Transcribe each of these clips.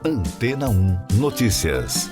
Antena 1 Notícias.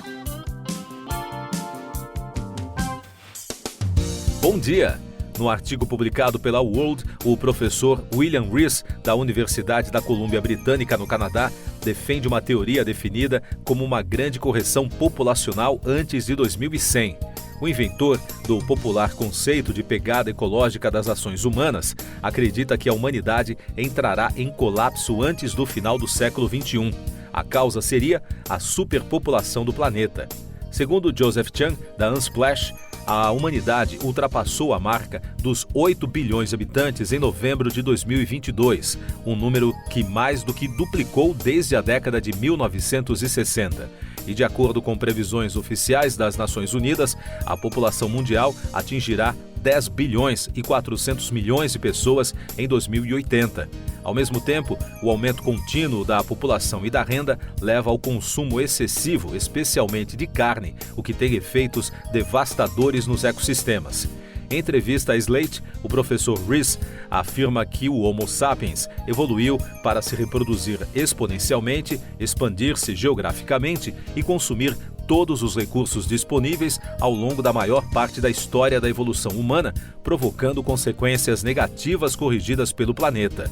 Bom dia! No artigo publicado pela World, o professor William Rees, da Universidade da Colômbia Britânica, no Canadá, defende uma teoria definida como uma grande correção populacional antes de 2100. O inventor do popular conceito de pegada ecológica das ações humanas acredita que a humanidade entrará em colapso antes do final do século XXI. A causa seria a superpopulação do planeta. Segundo Joseph Chang, da Unsplash, a humanidade ultrapassou a marca dos 8 bilhões de habitantes em novembro de 2022, um número que mais do que duplicou desde a década de 1960. E de acordo com previsões oficiais das Nações Unidas, a população mundial atingirá 10 bilhões e 400 milhões de pessoas em 2080. Ao mesmo tempo, o aumento contínuo da população e da renda leva ao consumo excessivo, especialmente de carne, o que tem efeitos devastadores nos ecossistemas. Em entrevista à Slate, o professor Rees afirma que o Homo sapiens evoluiu para se reproduzir exponencialmente, expandir-se geograficamente e consumir todos os recursos disponíveis ao longo da maior parte da história da evolução humana, provocando consequências negativas corrigidas pelo planeta.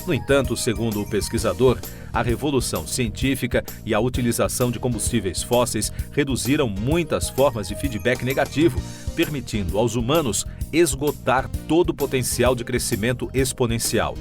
No entanto, segundo o pesquisador, a revolução científica e a utilização de combustíveis fósseis reduziram muitas formas de feedback negativo, permitindo aos humanos esgotar todo o potencial de crescimento exponencial.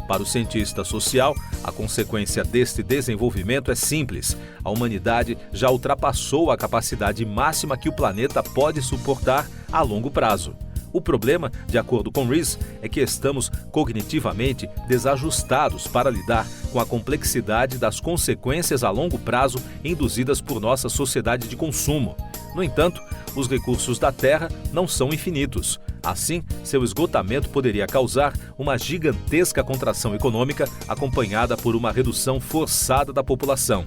Para o cientista social, a consequência deste desenvolvimento é simples. A humanidade já ultrapassou a capacidade máxima que o planeta pode suportar a longo prazo. O problema, de acordo com Rees, é que estamos cognitivamente desajustados para lidar com a complexidade das consequências a longo prazo induzidas por nossa sociedade de consumo. No entanto, os recursos da Terra não são infinitos. Assim, seu esgotamento poderia causar uma gigantesca contração econômica acompanhada por uma redução forçada da população.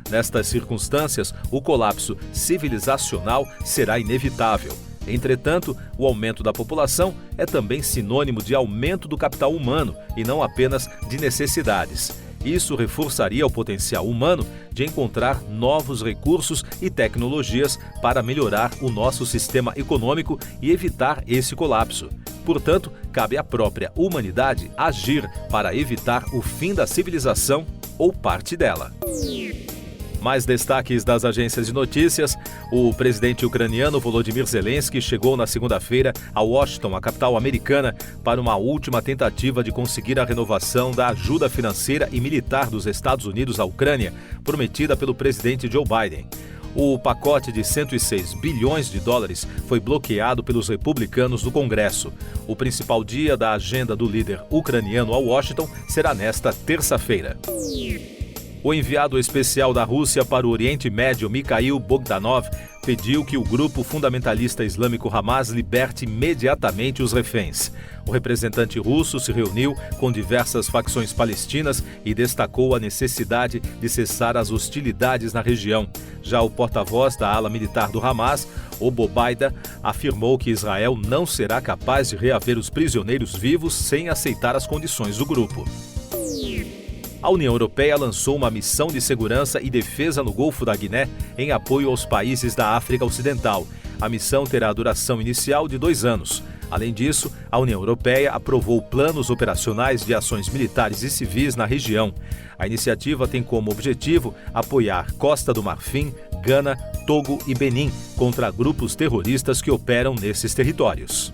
Nestas circunstâncias, o colapso civilizacional será inevitável. Entretanto, o aumento da população é também sinônimo de aumento do capital humano e não apenas de necessidades. Isso reforçaria o potencial humano de encontrar novos recursos e tecnologias para melhorar o nosso sistema econômico e evitar esse colapso. Portanto, cabe à própria humanidade agir para evitar o fim da civilização ou parte dela. Mais destaques das agências de notícias. O presidente ucraniano Volodymyr Zelensky chegou na segunda-feira a Washington, a capital americana, para uma última tentativa de conseguir a renovação da ajuda financeira e militar dos Estados Unidos à Ucrânia, prometida pelo presidente Joe Biden. O pacote de 106 bilhões de dólares foi bloqueado pelos republicanos do Congresso. O principal dia da agenda do líder ucraniano a Washington será nesta terça-feira. O enviado especial da Rússia para o Oriente Médio, Mikhail Bogdanov, pediu que o grupo fundamentalista islâmico Hamas liberte imediatamente os reféns. O representante russo se reuniu com diversas facções palestinas e destacou a necessidade de cessar as hostilidades na região. Já o porta-voz da ala militar do Hamas, Abu Baida, afirmou que Israel não será capaz de reaver os prisioneiros vivos sem aceitar as condições do grupo. A União Europeia lançou uma missão de segurança e defesa no Golfo da Guiné em apoio aos países da África Ocidental. A missão terá duração inicial de 2 anos. Além disso, a União Europeia aprovou planos operacionais de ações militares e civis na região. A iniciativa tem como objetivo apoiar Costa do Marfim, Gana, Togo e Benin contra grupos terroristas que operam nesses territórios.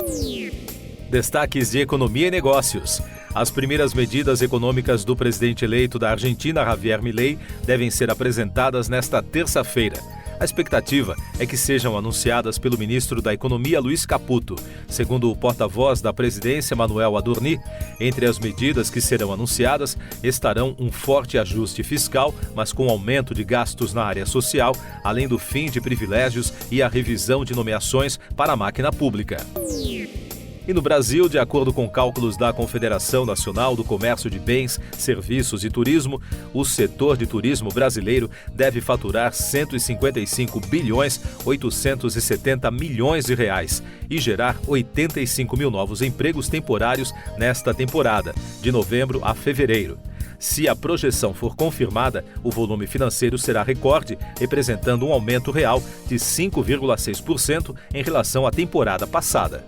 Destaques de economia e negócios. As primeiras medidas econômicas do presidente eleito da Argentina, Javier Milei, devem ser apresentadas nesta terça-feira. A expectativa é que sejam anunciadas pelo ministro da Economia, Luiz Caputo. Segundo o porta-voz da presidência, Manuel Adorni, entre as medidas que serão anunciadas estarão um forte ajuste fiscal, mas com aumento de gastos na área social, além do fim de privilégios e a revisão de nomeações para a máquina pública. E no Brasil, de acordo com cálculos da Confederação Nacional do Comércio de Bens, Serviços e Turismo, o setor de turismo brasileiro deve faturar 155 bilhões 870 milhões de reais e gerar 85 mil novos empregos temporários nesta temporada, de novembro a fevereiro. Se a projeção for confirmada, o volume financeiro será recorde, representando um aumento real de 5,6% em relação à temporada passada.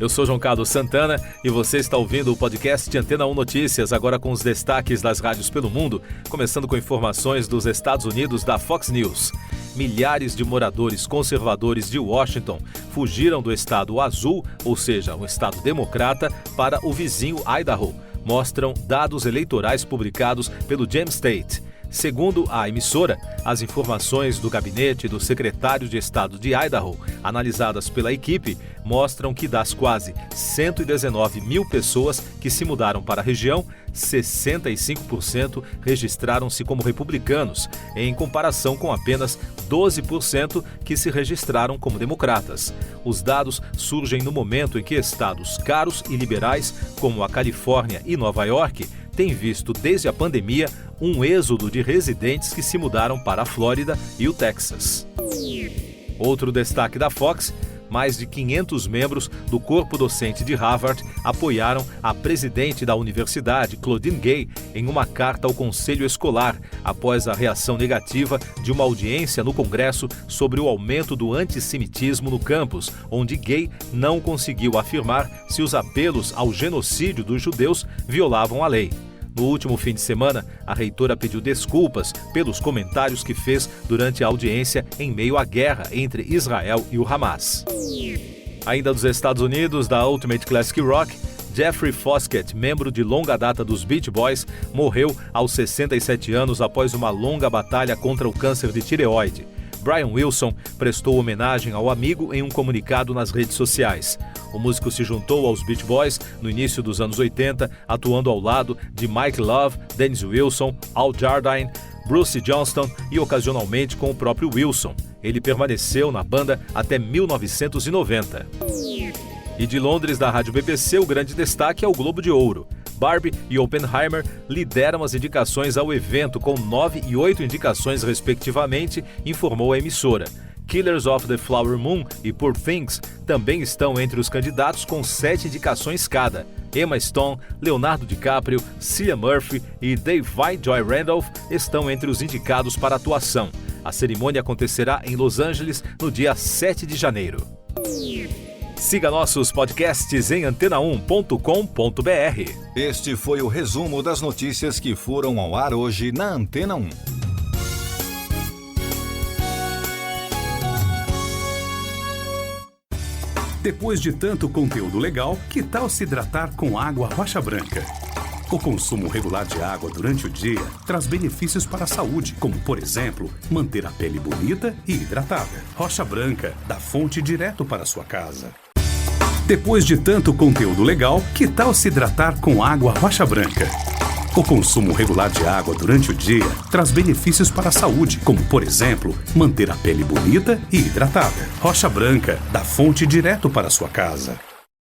Eu sou João Carlos Santana e você está ouvindo o podcast Antena 1 Notícias, agora com os destaques das rádios pelo mundo, começando com informações dos Estados Unidos da Fox News. Milhares de moradores conservadores de Washington fugiram do estado azul, ou seja, um estado democrata, para o vizinho Idaho, mostram dados eleitorais publicados pelo James State. Segundo a emissora, as informações do gabinete do secretário de Estado de Idaho, analisadas pela equipe, mostram que das quase 119 mil pessoas que se mudaram para a região, 65% registraram-se como republicanos, em comparação com apenas 12% que se registraram como democratas. Os dados surgem no momento em que estados caros e liberais, como a Califórnia e Nova York, têm visto desde a pandemia um êxodo de residentes que se mudaram para a Flórida e o Texas. Outro destaque da Fox: mais de 500 membros do corpo docente de Harvard apoiaram a presidente da universidade, Claudine Gay, em uma carta ao conselho escolar, após a reação negativa de uma audiência no Congresso sobre o aumento do antissemitismo no campus, onde Gay não conseguiu afirmar se os apelos ao genocídio dos judeus violavam a lei. No último fim de semana, a reitora pediu desculpas pelos comentários que fez durante a audiência em meio à guerra entre Israel e o Hamas. Ainda dos Estados Unidos, da Ultimate Classic Rock, Jeffrey Foskett, membro de longa data dos Beach Boys, morreu aos 67 anos após uma longa batalha contra o câncer de tireoide. Brian Wilson prestou homenagem ao amigo em um comunicado nas redes sociais. O músico se juntou aos Beach Boys no início dos anos 80, atuando ao lado de Mike Love, Dennis Wilson, Al Jardine, Bruce Johnston e ocasionalmente com o próprio Wilson. Ele permaneceu na banda até 1990. E de Londres, da rádio BBC, o grande destaque é o Globo de Ouro. Barbie e Oppenheimer lideram as indicações ao evento com 9 e 8 indicações respectivamente, informou a emissora. Killers of the Flower Moon e Poor Things também estão entre os candidatos com 7 indicações cada. Emma Stone, Leonardo DiCaprio, Cillian Murphy e Davy Joy Randolph estão entre os indicados para atuação. A cerimônia acontecerá em Los Angeles no dia 7 de janeiro. Siga nossos podcasts em antena1.com.br. Este foi o resumo das notícias que foram ao ar hoje na Antena 1. Depois de tanto conteúdo legal, que tal se hidratar com água Rocha Branca? O consumo regular de água durante o dia traz benefícios para a saúde, como, por exemplo, manter a pele bonita e hidratada. Rocha Branca, da fonte direto para a sua casa. Depois de tanto conteúdo legal, que tal se hidratar com água Rocha Branca? O consumo regular de água durante o dia traz benefícios para a saúde, como, por exemplo, manter a pele bonita e hidratada. Rocha Branca, da fonte direto para a sua casa.